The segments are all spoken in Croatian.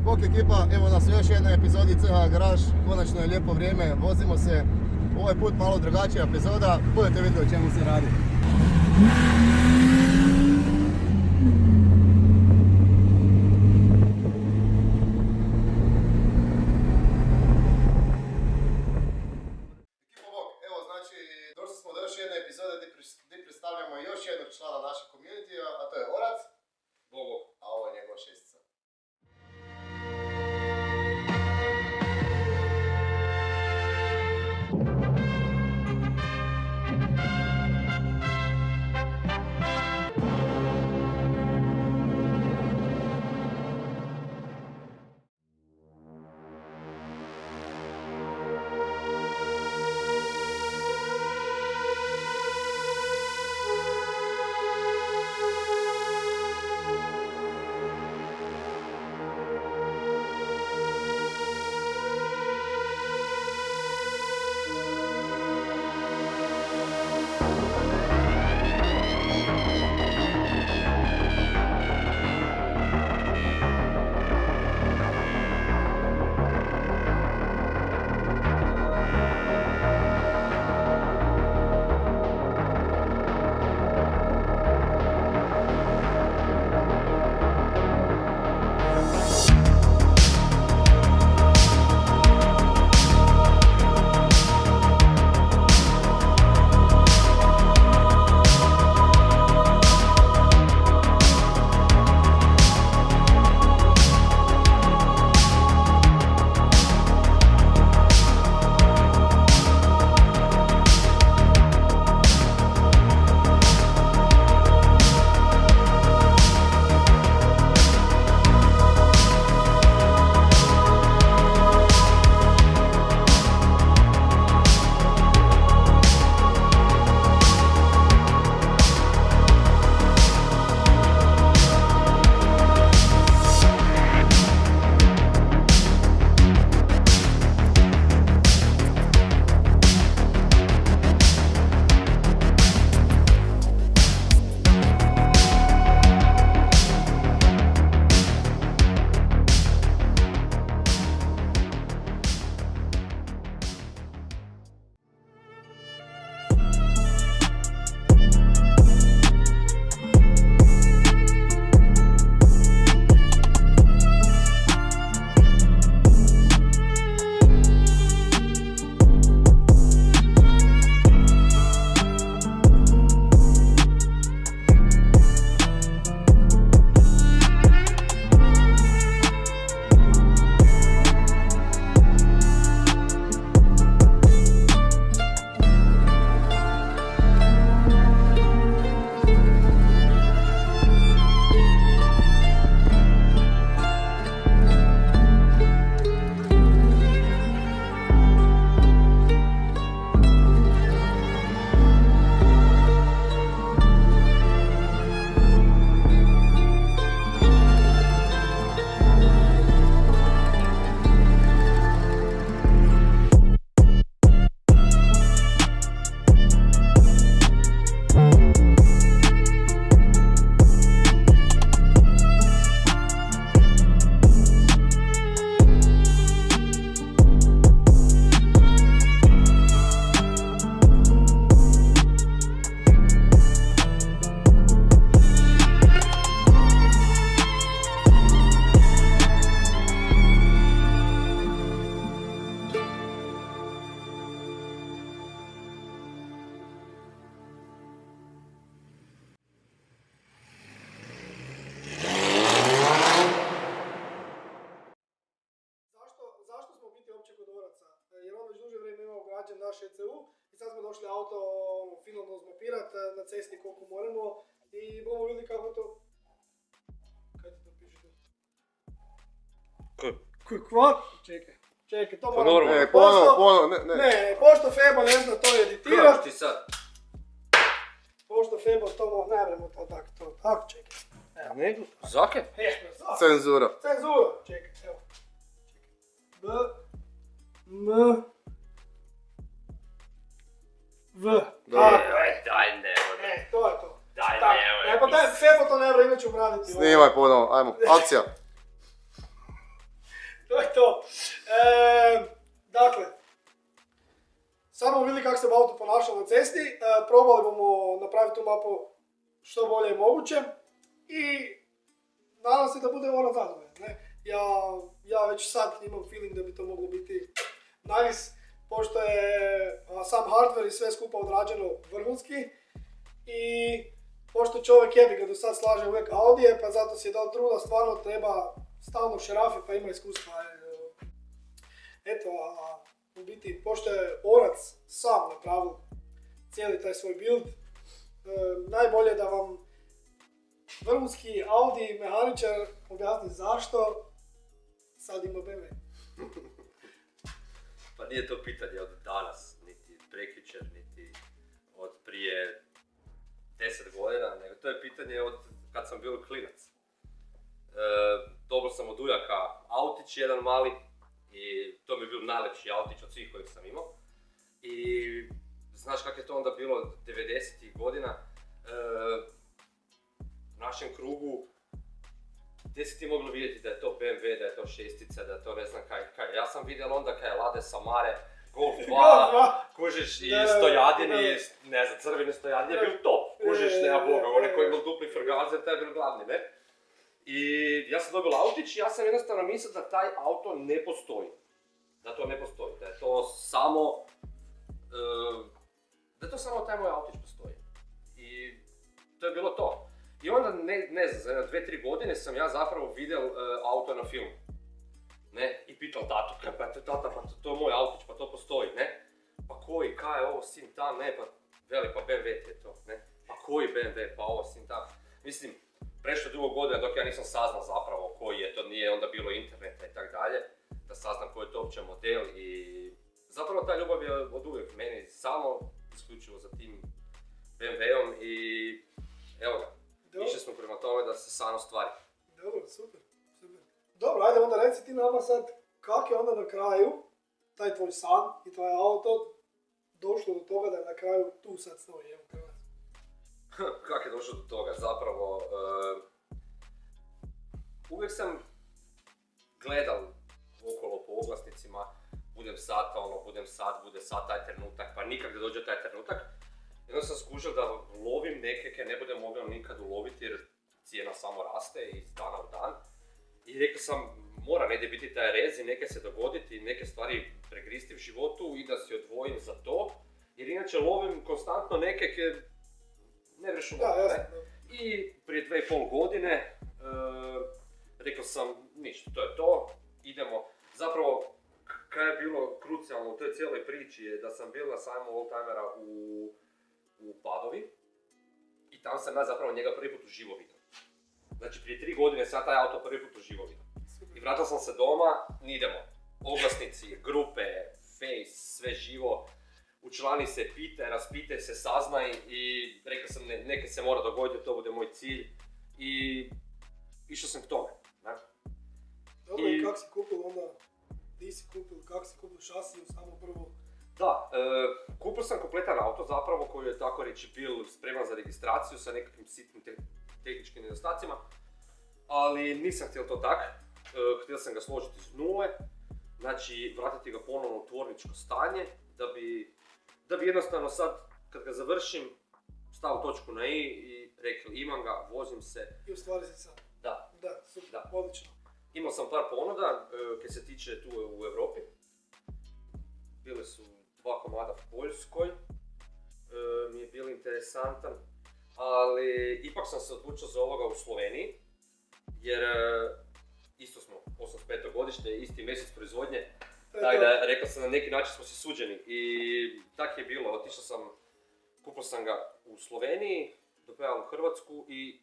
Bok ekipa, evo nas u još jednoj epizodi CH Garage, konačno je lijepo vrijeme, vozimo se, ovaj put malo drugačija epizoda, budete vidjeti o čemu se radi. Ekipa Bok, evo znači došli smo do još jedne epizode gdje predstavljamo još jednog člana našeg community-a, a to je Orac. Bogo. A ovo je njegov šestica. Zašto smo biti uopće kod Oraca? Jer on već duže vrijeme imao ugrađen naš ECU i sad smo došli auto finalno uzmapirat na cesti koliko moramo i bomo vidjeli kako to... Kaj ti to piše tu? Kva? Čekaj, to moramo... Ne, pošto Febo ne zna to editirat... Kako ti sad? Pošto Febo to najvremo to tako, čekaj. Evo, nego... Zake? Cenzura, čekaj, evo. B, M, V. Daj ne. To je to. Daj ne. Pa daj, Febo to ne vre, inače obraditi. Snimaj ponovo, ajmo, akcija. To je to. Dakle, sad bomo vidjeli kako se auto ponašao na cesti, probali bomo napraviti tu mapu što bolje je moguće i nadam se da bude ona zadovoljan. Ja već sad imam feeling da bi to moglo biti nice, pošto je sam hardware i sve skupa odrađeno vrhunski i pošto čovjek jebi ga do sad slaže uvijek Audije, pa zato si je dao truda, stvarno treba stalno šerafi pa ima iskustva. Eto, a u biti, pošto je Orac sam napravio cijeli taj svoj build, najbolje da vam vrhunski Audi mehaničar objasni zašto sad ima BMW. Pa nije to pitanje od danas, niti prekjučer, niti od prije 10 godina, nego to je pitanje od kad sam bio klinac. Dobio sam od ujaka autić jedan mali i to mi je bio najlepši autić od svih kojih sam imao. I znaš kako je to onda bilo 90-ih godina, u našem krugu gdje si ti mogli vidjeti da je to BMW, da je to šestica, da je to ne znam kaj. Ja sam vidio onda kaj je Lade Samare, Golf 2, kužiš i stojadini, ne znam, crveni stojadini je bio top, kužiš, nema boga, onaj koji imao dupli frgazer, taj je bio glavni, ne? I ja sam dobil autić i ja sam jednostavno mislio da taj auto ne postoji. Da to ne postoji, da je to samo, taj moj autić postoji. I to je bilo to. I onda, ne znam, za 2-3 godine sam ja zapravo vidio auto na filmu. Ne, i pitao tatu, pa to je moj autić, pa to postoji, ne? Pa koji, kaj je ovo, sin tam, ne, pa veli, pa BMW ti je to, ne? Pa koji BMW, pa ovo, sin tam. Mislim, prešlo dugo godina dok ja nisam saznao zapravo koji je to, nije onda bilo interneta i tak dalje, da saznam koji je to uopće model i zapravo ta ljubav je od uvijek meni samo isključivo za tim BMW-om i evo ga, išli smo prema tome da se san ostvari. Dobro, super. Dobro, ajde onda reci ti nama sad kako je onda na kraju taj tvoj san i tvoj auto došlo do toga da je na kraju tu sad stoji, evo Hrvatska. Kako je došlo do toga? Zapravo, uvijek sam gledal okolo po oglasnicima, bude sad taj trenutak, pa nikak da dođe taj trenutak. Jedno sam skužio da lovim neke koje ne budem mogao nikad uloviti jer cijena samo raste iz dana u dan. I rekao sam, mora negdje biti taj rez i neke se dogoditi, neke stvari pregristi u životu i da si odvojim za to. Jer inače lovim konstantno neke koje ne vršu ne? I prije 2,5 godine rekao sam, ništa, to je to, idemo. Zapravo, kaj je bilo krucijalno u toj cijeloj priči je da sam bio na sajmu oldtimera u Padovi i tam sam ja zapravo njega prvi put uživo vidio. Znači prije 3 godine sam taj auto prvi put uživo vidio. I vratio sam se doma, idemo. Oglasnici, grupe, face, sve živo. Učlani se, pitaj, raspitaj se, saznaj i rekao sam neke se mora dogoditi, to bude moj cilj. I išao sam k tome. Ne? Dobro, i kako si kupil onda, kako si kupil šasiju samo prvo? Da, kupio sam kompletan auto zapravo koji je tako reći bil spreman za registraciju sa nekakvim sitnim tehničkim nedostacima, ali nisam htio to tak, htio sam ga složiti iz nule, znači vratiti ga ponovno u tvorničko stanje, da bi jednostavno sad, kad ga završim, stavio točku na i rekao imam ga, vozim se. I u stvari si sad. Da. Da, super, da. Odlično. Imao sam par ponuda, kad se tiče tu u Europi. Bili su 2 komada u Poljskoj, mi je bilo interesantan, ali ipak sam se odlučio za ovoga u Sloveniji, jer isto smo 85. godište, isti mjesec proizvodnje, tako da rekao sam na neki način smo si suđeni i tak je bilo, kupio sam ga u Sloveniji, dopeljal u Hrvatsku i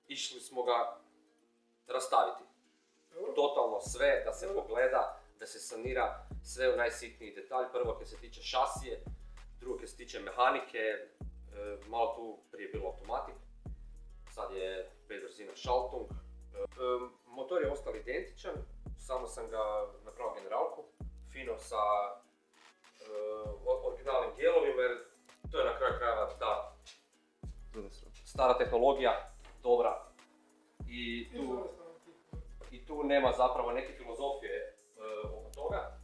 išli smo ga rastaviti. Totalno sve, da se pogleda, da se sanira sve u najsitniji detalj. Prvo kad se tiče šasije, drugo kad se tiče mehanike, malo tu prije bilo automatik, sad je 5 brzina Schaltung. Motor je ostao identičan, samo sam ga napravio generalku, fino sa originalnim dijelovima jer to je na kraju krajeva ta stara tehnologija, dobra. I i tu nema zapravo neke filozofije oko toga.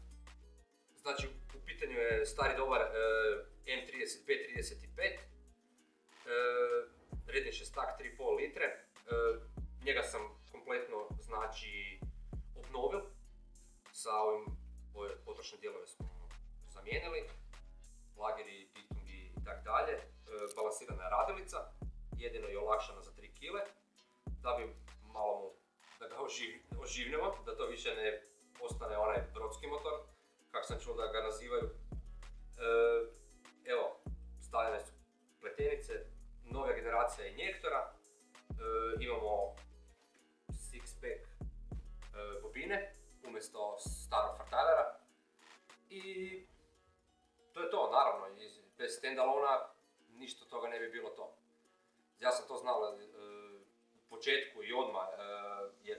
Znači, u pitanju je stari dobar M30 B35, redni šestak 3,5 litre. Njega sam kompletno, znači, obnovil. Sa ove potrošne dijelove smo zamijenili, lageri, bitungi i tak dalje. Balansirana je radilica, jedino je olakšana za 3 kg, da bi malo mu, da ga oživnemo, da to više ne postane onaj brodski motor, kako sam čuo da ga nazivaju. Evo, stavljene su pletenice, nova generacija injektora, imamo six-pack bobine umjesto starog fartalera i to je to, naravno, bez standalona ništa toga ne bi bilo to. Ja sam to znao u početku i odmah, jer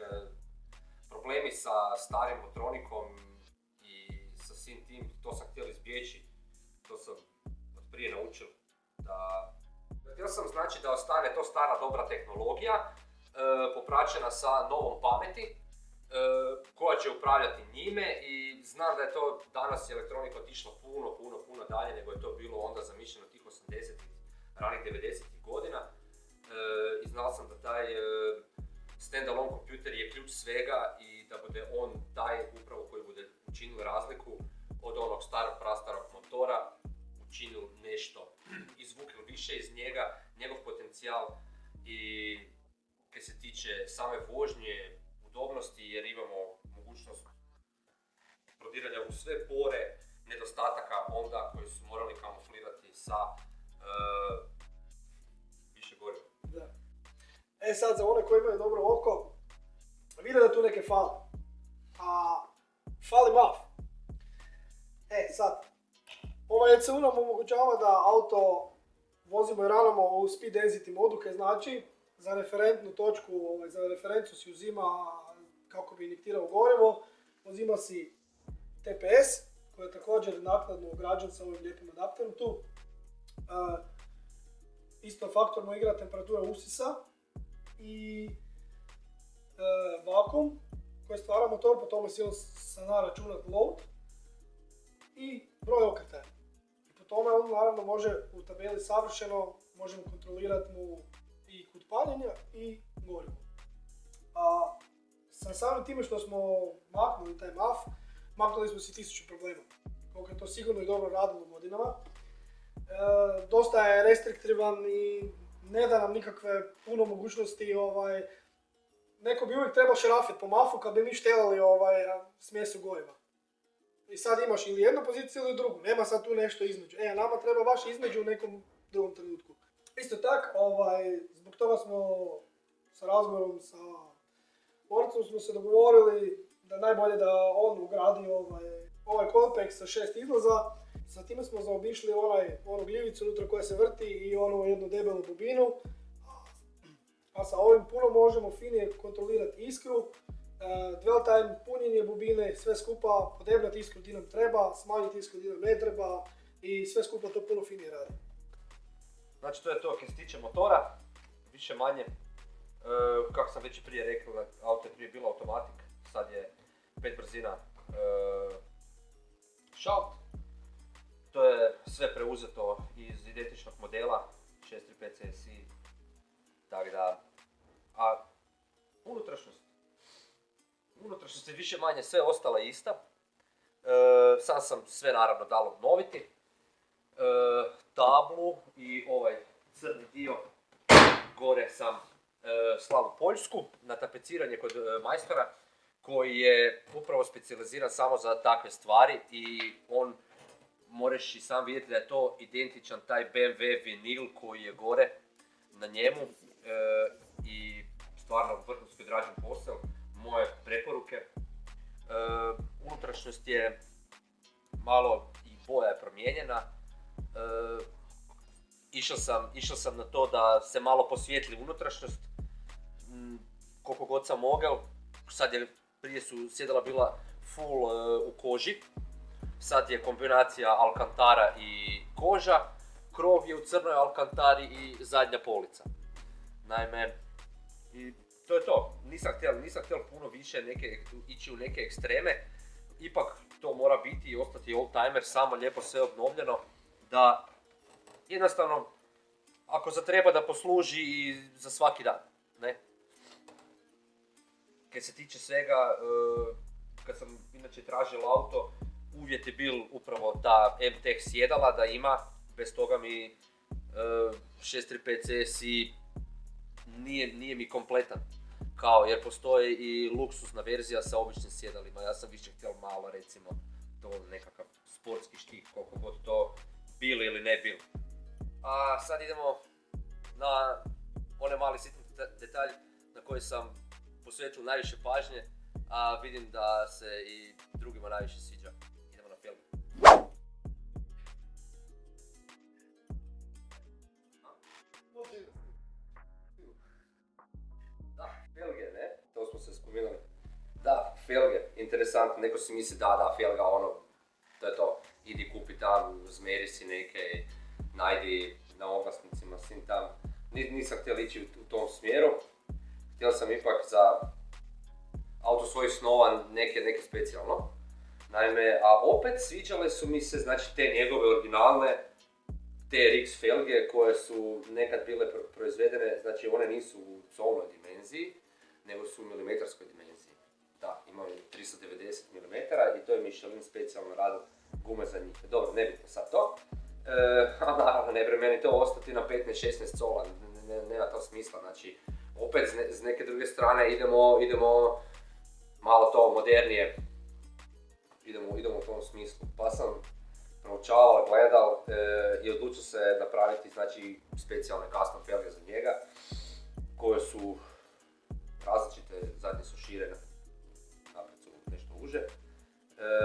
problemi sa starim Motronikom i sa svim tim, to sam htio izbjeći, to sam od prije naučio da... Htio sam, znači, da ostane to stara dobra tehnologija, popraćena sa novom pameti, koja će upravljati njime i znam da je to danas elektronika otišla puno dalje nego je to bilo onda zamišljeno tih 80-ih, ranih 90-ih godina. I znao sam da taj stand-alone kompjuter je ključ svega i da bude on taj upravo koji bude učinio razliku od onog starog prastarog motora, učinio nešto, izvukli više iz njega, njegov potencijal i kad se tiče same vožnje, udobnosti, jer imamo mogućnost prodiranja u sve pore nedostataka onda koji su morali kamuflirati sa više goriva. Da. Sad za one koji imaju dobro oko, vide da tu neke fali. A fali MAF. Sad, ovaj ECU nam omogućava da auto vozimo i ranamo u speed density modu, kaj znači za referentnu točku, za referencu si uzima kako bi injektirao gorivo, uzima si TPS, koji je također naknadno ugrađen sa ovim lijepim adapterom tu. Isto faktorno igra temperatura usisa i vakuum koji stvara motor, po tome si on sana računat load i broj okretaja. I po tome on naravno može u tabeli savršeno, možemo kontrolirati mu i kut paljenja i gorivo. Sa samim time što smo maknuli taj MAF, maknuli smo si 1000 problema. Koliko je to sigurno i dobro radilo godinama. Dosta je restriktivan i ne da nam nikakve puno mogućnosti. Neko bi uvijek trebao šerafit po MAF-u kad bi mi štelali smjesu goriva. I sad imaš ili jednu poziciju ili drugu, nema sad tu nešto između. Nama treba baš između u nekom drugom trenutku. Isto tak, zbog toga smo sa razgovorom sa Borcom smo se dogovorili da najbolje da on ugradi ovaj Compact sa 6 izlaza. Sa time smo zaobišli onu gljivicu unutra koja se vrti i onu jednu debelu bobinu. A sa ovim puno možemo finije kontrolirati iskru, dwell time, punjenje bobine, sve skupa, podebljati iskru di nam treba, smanjiti iskru di nam ne treba i sve skupa to puno finije radi. Znači to je to, kad se tiče motora, više manje, kako sam već i prije rekao, auto je prije bilo automatik, sad je 5 brzina šalt. To je sve preuzeto iz identičnog modela 635 CSI, tako da, a unutrašnjost je više manje sve ostala ista. Sam sam sve naravno dal obnoviti. Tablu i ovaj crni dio gore sam slao u Poljsku na tapeciranje kod majstora koji je upravo specijaliziran samo za takve stvari i on moraš i sam vidjeti da je to identičan taj BMW vinil koji je gore na njemu i stvarno vrhunski odrađen posao, moje preporuke. Unutrašnjost je malo i boja je promijenjena. Išao sam na to da se malo posvijetli unutrašnjost, koliko god sam mogao. Sad je, prije su sjedala bila full u koži, sad je kombinacija alkantara i koža, krov je u crnoj alkantari i zadnja polica. Naime, i to je to. Nisam htjel puno više ići u neke ekstreme. Ipak to mora biti i ostati old-timer, samo lijepo sve obnovljeno. Da jednostavno, ako zatreba da posluži i za svaki dan, ne? Kad se tiče svega, kad sam inače tražio auto, uvjet je bil upravo ta MTech sjedala da ima, bez toga mi 635 CSI nije mi kompletan. Jer postoji i luksuzna verzija sa običnim sjedalima, ja sam više htjel malo recimo to nekakav sportski štih, koliko god to bil ili ne bil. A sad idemo na one mali sitni detalj na koji sam posvetio najviše pažnje, a vidim da se i drugima najviše sviđa. Idemo na film. Da, felge, ne? To smo se spominali. Da, felge, interesantno, neko si misli da, felga, to je to. Idi kupi tam, zmeri si neke, najdi na oglasnicima, svim tam. Nisam htjel ići u tom smjeru. Htio sam ipak za auto svojih snova neke specijalno. Naime, a opet sviđale su mi se, znači, te njegove originalne TRX felge koje su nekad bile proizvedene, znači one nisu u colnoj dimenziji, nego su u milimetarskoj dimenziji. Da, imaju 390 mm i to je Michelin specijalno radil gume za njih. Dobro, nebitno sad to. A naravno, ne bre meni to ostati na 15-16 cola, nema to smisla, znači opet s neke druge strane idemo malo to modernije, idemo u tom smislu. Pa sam proučavao, gledal i odlučio se napraviti, znači, specijalne custom felge za njega, koje su različite, zadnje su šire, naprijed su nešto uže.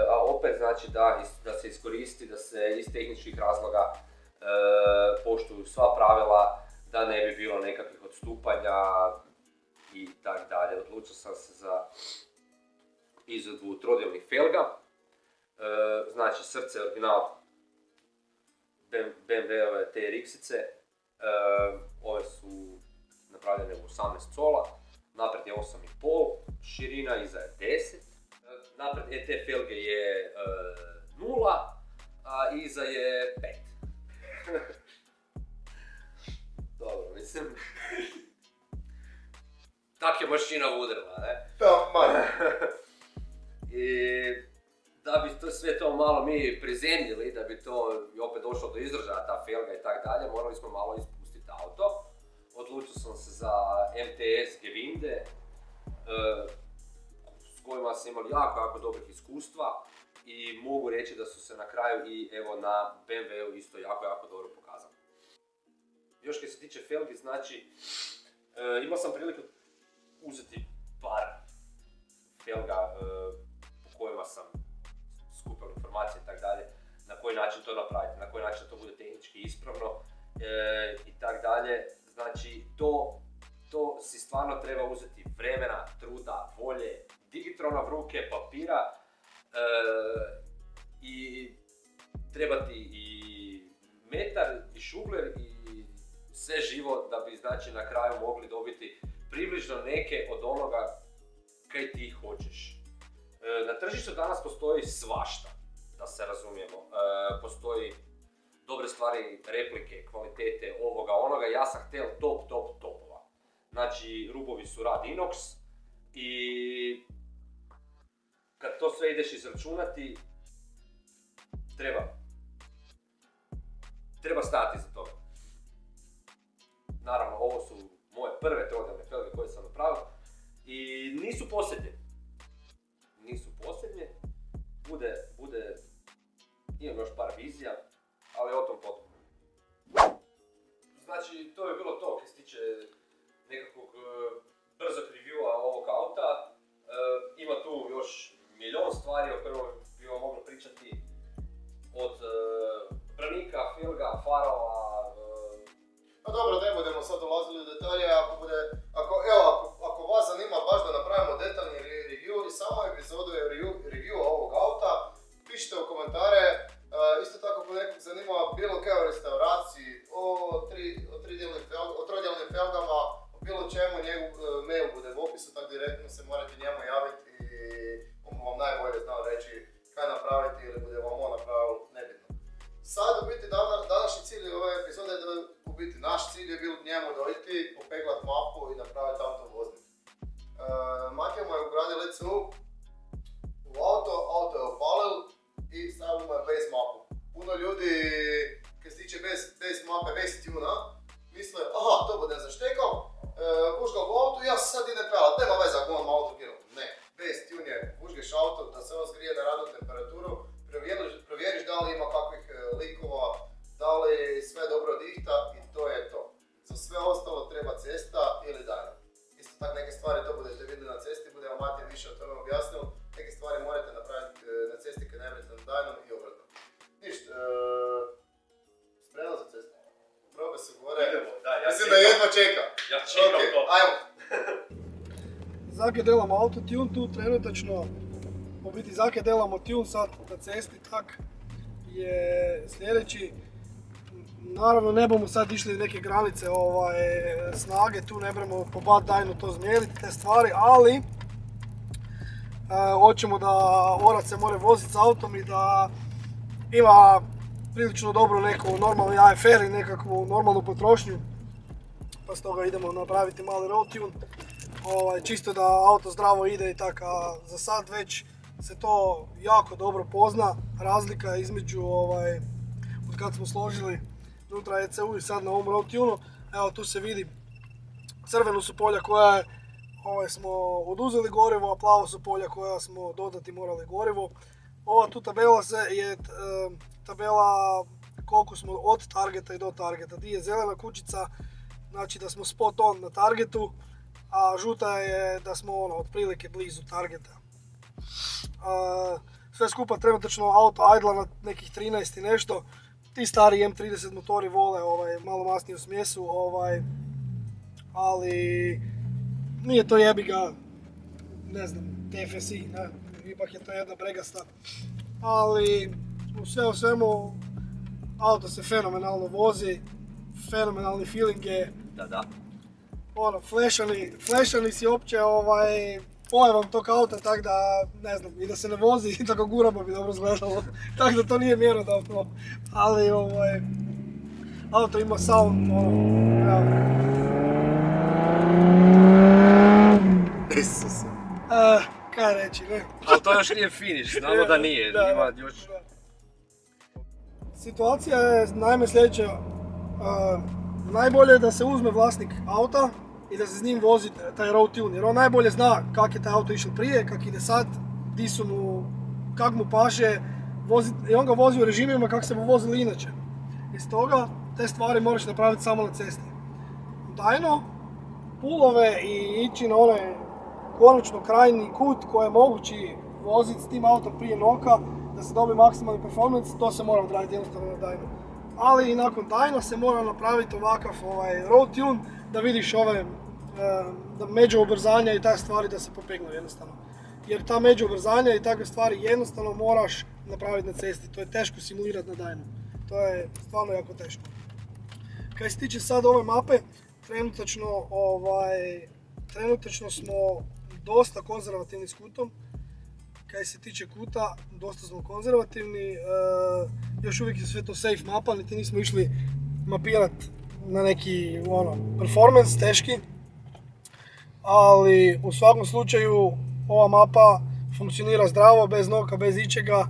A opet znači da se iskoristi, da se iz tehničkih razloga poštuju sva pravila, da ne bi bilo nekakvih odstupanja i tak dalje. Odlučio sam se za izvedbu trodjelnih felga, znači srce original BMW-ove TRX-ice, ove su napravljene u 18 cola, naprijed je 8,5, širina iza je 10. Naprijed ET felge je 0, a iza je 5. Dobro, mislim. Tak je mašina udrla, ne? Da, manje. I da bi to sve to malo mi prizemljili, da bi to opet došlo do izražaja, ta felga i tak dalje, morali smo malo ispustiti auto. Odlučio sam se za MTS Gewinde, s kojima sam imali jako dobrih iskustva i mogu reći da su se na kraju i evo na BMW-u isto jako dobro pokazali. Još kad se tiče felgi, znači imao sam priliku uzeti par felga po kojima sam skupio informacije i tak dalje, na koji način to napraviti, na koji način to bude tehnički ispravno i tak dalje. Znači to si stvarno treba uzeti vremena, truda, volje, digitrona v ruke, papira i treba ti i metar i šugler i sve živo da bi, znači, na kraju mogli dobiti približno neke od onoga kaj ti hoćeš. Na tržištu danas postoji svašta, da se razumijemo. Postoji dobre stvari, replike, kvalitete, ovoga, onoga. Ja sam htjel topova. Znači, rubovi su rad inox i kad to sve ideš izračunati, treba stajati za toga. Naravno, ovo su moje prve trodjelne felge koje sam napravio i nisu posljednje. Imam još par vizija, ali o tom potom. Znači, to je bilo to što se tiče nekakvog brzog reviewa ovog auta. Ima tu još milion stvari o kojima bi vam moglo pričati, od branika, felga, farova. Pa dobro, ne budemo sad dolazili u detalje, ako vas zanima baš da napravimo detaljni review i samo epizodu review ovog auta, pišite u komentare. Isto tako ako nekog zanima bilo kaj o restauraciji, o trodjelnim felgama, o bilo čemu, mail bude ugradili ECU u auto je opalil i stavimo je bez mapu. Puno ljudi, kad se tiče bez mape, bez tuna, misle, aha, to bude zaštekao, puškao u auto i ja sad idem pelat, nema veze ako imam auto kilo. Ne, bez tunje, puškeš auto da se on zgrije na radnu temperaturu, provjeriš da li ima kakvih likova, da li sve dobro dihta i to je to. Za sve ostalo treba cesta ili dajno. Isto tako neke stvari to budete vidjeli na cesti, bude vam Matija više o tome objasnio. Neke stvari morate napraviti na cesti kad ne budete na dajnom i obratno. Ništa, spremno za cestu. Probe se gore. Idemo, da, ja mislim da jedva čeka. Ja čekam Okay, to. ajmo. Zake delamo autotune tu trenutačno, u biti zake delamo tune sad na cesti, tak je sljedeći. Naravno ne bomo sad išli neke granice snage, tu ne bremo po bad dajnu to zmijeniti te stvari, ali hoćemo da orac se more voziti s autom i da ima prilično dobro neku normalni AFR i nekakvu normalnu potrošnju, pa stoga idemo napraviti mali road tune, čisto da auto zdravo ide i tako, a za sad već se to jako dobro pozna, razlika između od kad smo složili unutra ECU i sad na ovom road tuneu. Evo tu se vidi, crveno su polja koja smo oduzeli gorivo, a plavo su polja koja smo dodati morali gorivo. Ova tu tabela je tabela koliko smo od targeta i do targeta. Di je zelena kućica, znači da smo spot on na targetu, a žuta je da smo otprilike blizu targeta. Sve skupa trenutačno auto idla na nekih 13 i nešto. Ti stari M30 motori vole malo masniju smjesu, ali nije to jebiga, ne znam, TFSI, ne, ipak je to jedna bregasta. Ali sve u svemu auto se fenomenalno vozi, fenomenalni feeling je. Da. Flashani si opće pojavom tog auta, tak da, ne znam, i da se ne vozi i da ga guramo bi dobro izgledalo, tak da to nije mjerodavno, ali auto ima sound, Isuse. kaj reći, ne. Ali to još nije finish, znamo da nije, ima još... Situacija je naime sljedeća, najbolje je da se uzme vlasnik auta i da se s njim vozi taj road tune, jer on najbolje zna kak je taj auto išao prije, kak ide sad, di su mu, kak mu paše, i on ga vozi u režimima kak se mu vozili inače. Iz toga te stvari moraš napraviti samo na cesti. Dajno, pulove i ići na onaj konačno krajnji kut koji je mogući voziti s tim autom prije noka, da se dobije maksimalni performance, to se mora odraditi jednostavno na dajnu. Ali i nakon dajna se mora napraviti ovakav road tune, da vidiš da među ubrzanja i takve stvari da se popegnu jednostavno. Jer ta među ubrzanja i takve stvari jednostavno moraš napraviti na cesti, to je teško simulirati na dajnu. To je stvarno jako teško. Kaj se tiče sad ove mape, trenutačno smo dosta konzervativni s kutom. Kaj se tiče kuta, dosta smo konzervativni, još uvijek je sve to safe mapa, niti nismo išli mapirati na neki performance teški, ali u svakom slučaju ova mapa funkcionira zdravo, bez noka, bez ičega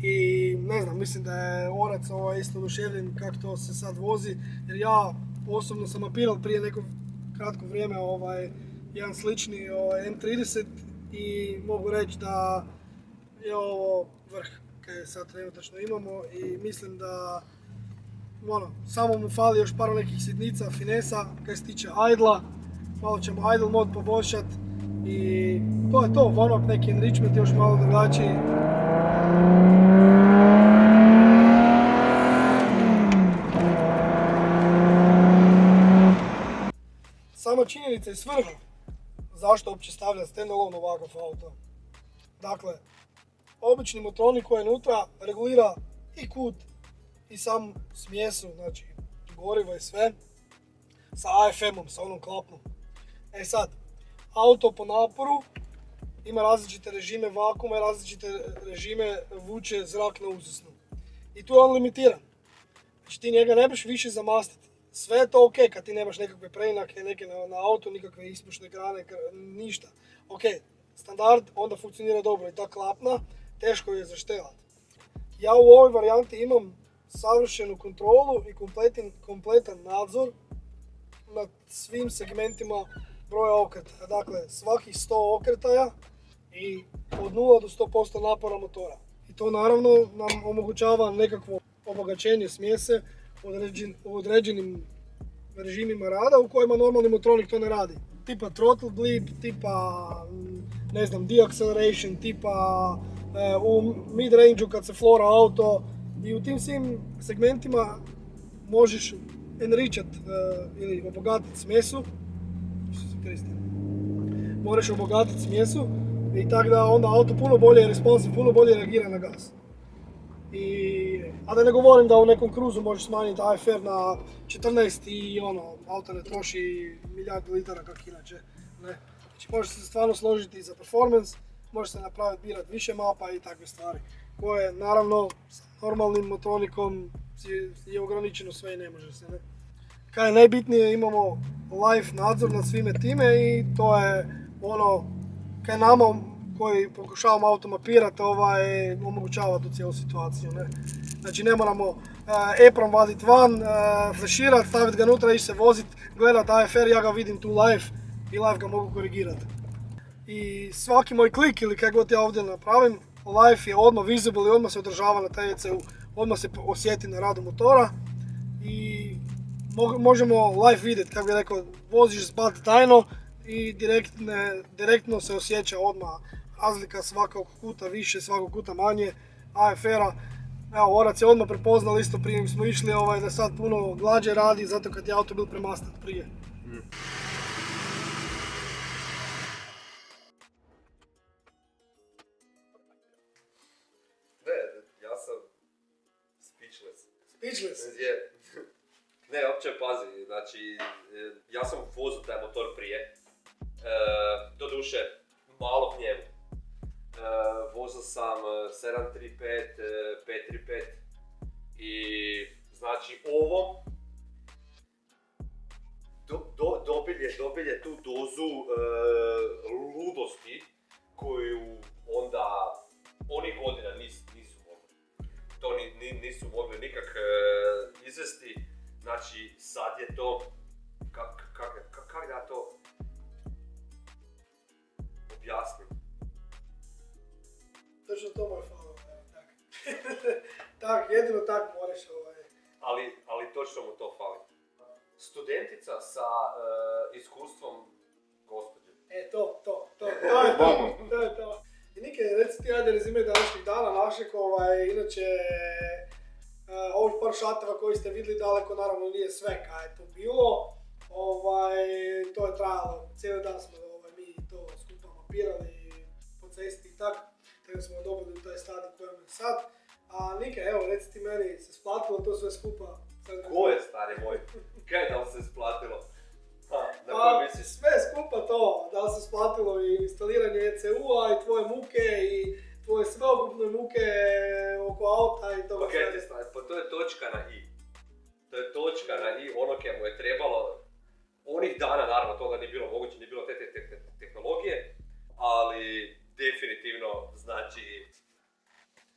i ne znam, mislim da je orac isto oduševljen kako to se sad vozi, jer ja osobno sam mapirao prije neko kratko vrijeme jedan slični M30 i mogu reći da je ovo vrh kaj sad trenutačno imamo i mislim da samo mu fali još par nekih sitnica, finesa kaj se tiče idla, malo ćemo idle mod poboljšati i to je to, one-up neki enrichment još malo drugačiji. Sama činjenica i svrha zašto uopće stavljati stand-alone ovakav auto. Dakle, obični motornik koji je unutra regulira i kut i sam smjesu, znači gorivo i sve, sa AFM-om, sa onom klapnom. E sad, auto po naporu ima različite režime vakuma i različite režime vuče zrak na uzasnu. I tu je on limitiran. Znači ti njega ne biš više zamastiti. Sve je to ok kad ti nemaš nekakve preinake, neke na auto, nikakve ispušne grane, ništa. Ok, standard, onda funkcionira dobro. I ta klapna, teško je zaštelati. Ja u ovoj varijanti imam savršenu kontrolu i kompletan nadzor nad svim segmentima broja okretaja. Dakle, svakih 100 okretaja i od 0 do 100% napora motora. I to naravno nam omogućava nekakvo obogaćenje smjese u određenim režimima rada u kojima normalni motornik to ne radi. Tipa throttle blip, tipa ne znam, deacceleration, tipa u mid-range-u kad se flora auto i u tim svim segmentima možeš enričat ili obogatiti smjesu. Moraš obogatiti smjesu i tako da onda auto puno bolje responsive, puno bolje reagira na gas. A da ne govorim da u nekom kruzu možeš smanjiti AFR na 14 i auto ne troši milijardu litara kak inače. Ne. Znači možeš se stvarno složiti za performance, možeš se napraviti birat više mapa i takve stvari. Koje naravno s normalnim motornikom je ograničeno sve i ne može se. Ne. Kaj je najbitnije, imamo live nadzor nad svime time i to je kaj nama koji pokušavamo auto mapirati omogućava tu cijelu situaciju. Ne? Znači ne moramo EPROM vaditi van, flashirati, staviti ga unutra, ići se voziti, gledati AFR, ja ga vidim tu live i live ga mogu korigirati. I svaki moj klik ili kaj god ja ovdje napravim, live je odmah visible i odmah se održava na taj ECU, odmah se osjeti na radu motora i možemo live vidjeti, kako bi rekao, voziš zbat tajno i direktno se osjeća odmah razlika svakog kuta više, svakog kuta manje AFR-a. Evo, Orac je odmah prepoznal isto prije smo išli da sad puno glađe radi zato kad je auto bil premastat prije. Ja sam speechless. Speechless? Ne, uopće pazi, znači, ja sam vozio taj motor prije, doduše, malo k njemu. Vozio sam 735, 535 i znači ovo dobilje tu dozu ludosti koju onda onih godina nisu mogli. To nisu mogli nikak izvesti. Znači, sad je to, kako da to objasnim? Točno to moj falo, tak. Tak, jedino tak moraš Ali točno mu to fali. Studentica sa iskustvom gospođe. To je to. I Nike, reci ti ajde rezime današnjih dana našeg, inače ovih par šateva koji ste vidjeli daleko naravno nije sve kaj je to bilo. To je trajalo, cijeli dan smo mi to skupa mapirali po cesti i tako. Tako smo dobili u taj stadij kojem je sad. A Nike, evo reci ti meni, se splatilo to sve skupa? Ko je stari moj? Kaj da li se isplatilo? Sve skupa to, da li se isplatilo i instaliranje ECU-a i tvoje muke i tvoje sveukupne muke oko auta i toga sve. Pa to je točka na i. To je točka na i, ono kaj mu je trebalo. Onih dana, naravno, toga nije bilo moguće, nije bilo te tehnologije, ali definitivno, znači,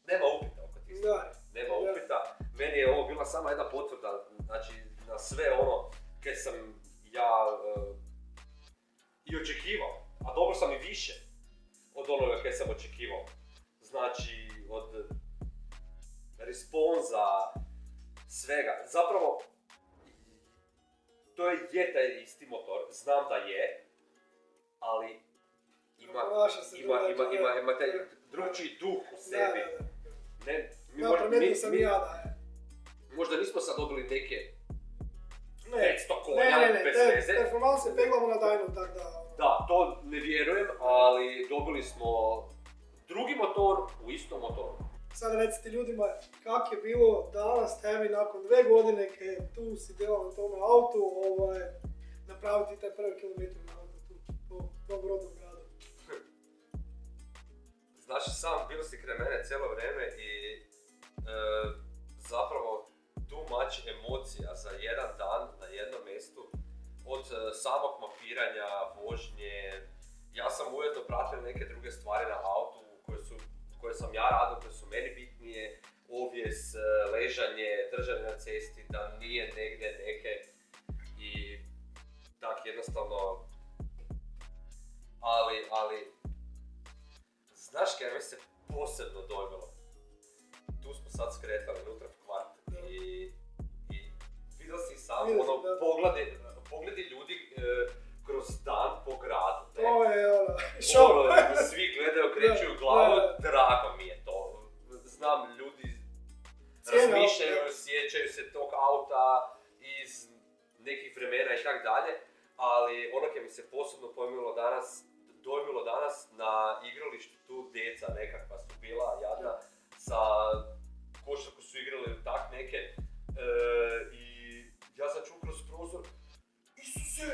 nema upita oko tih stvari. Nema upita. Meni je ovo bila samo jedna potvrda, znači, na sve ono kaj sam ja i očekivao, a dobro sam i više od onoga kaj sam očekivao. Znači, od responza, svega. Zapravo, to je taj isti motor, znam da je, ali ima taj drugčiji duh u sebi. Primijetio sam i ja da je. Možda nismo sad dobili neke 500 Ne, konja bez veze. te performanse peglamo na dajnu, tak da. Da, to ne vjerujem, ali dobili smo drugi motor u istom motoru. Sad recite ljudima kak je bilo danas tebi nakon 2 godine kad tu si delao na tom autu napraviti taj prvi kilometar na auto tu po tom rodnom gradu. Znaš sam, bilo si kraj mene cijelo vrijeme i zapravo too much emocija za jedan dan na jednom mjestu od samog mapiranja, vožnje ja sam ujedno pratio neke druge stvari na autu koje sam ja radio, koje su meni bitnije, ovjes, ležanje, držanje na cesti, da nije negdje neke i tak jednostavno, ali, znaš kaj mi se posebno dojmilo? Tu smo sad skretali unutra v kvart i vidio si sam ono pogledi ljudi kroz dan po gradu. Ne? To je ono, šok. Svi gledaju, kreću glavu, drago mi je to. Znam, ljudi razmišljaju, sjećaju se tog auta iz nekih vremena i tak dalje, ali ono koje mi se posebno dojmilo danas na igralištu, tu djeca nekakva su bila jadna, sa košarku su igrali tak neke i ja sam čuo kroz prozor, Isuse,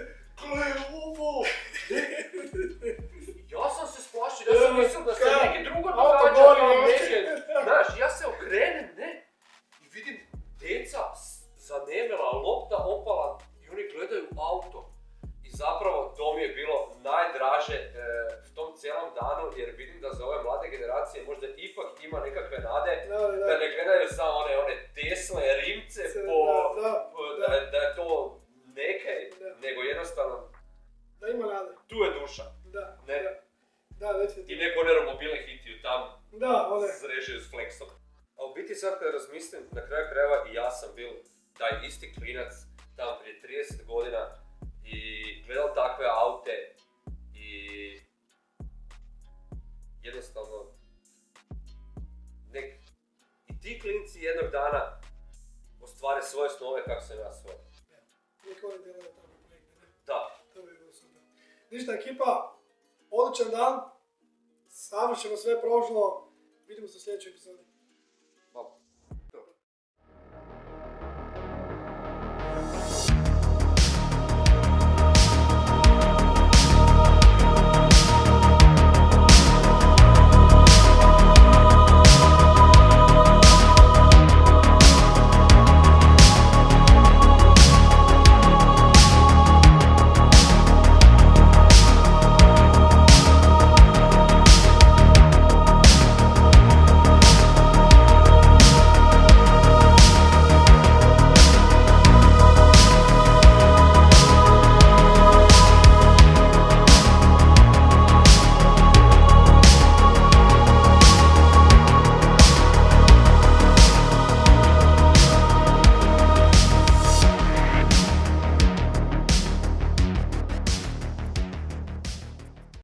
gle ovo! Ja sam se splašio, ja sam mislio da se neki drugo događa tam neke, znaš, ja se okrenem, ne, i vidim djeca zanemela, lopta opala i oni gledaju auto. I zapravo to mi je bilo najdraže v tom cijelom danu, jer vidim da za ove mlade generacije možda ipak ima nekakve nade da ne gledaju samo one Tesle, Rimce, da je to neke, nego jednostavno Da ima nade. tu je duša. Da, definitivno. I neko ne romobilni hitiju tam one. zrežaju s flexom. A u biti sad kada razmislim, na kraju krajeva i ja sam bil taj isti klinac tam prije 30 godina i gledao takve aute i jednostavno i ti klinci jednog dana ostvare svoje snove kako sam ja svoje. Neka oni djelaju tamo negdje, ne? Da. To bi bilo super. Ništa ekipa, odličan dan, savršeno sve prošlo, vidimo se u sljedećoj epizodi.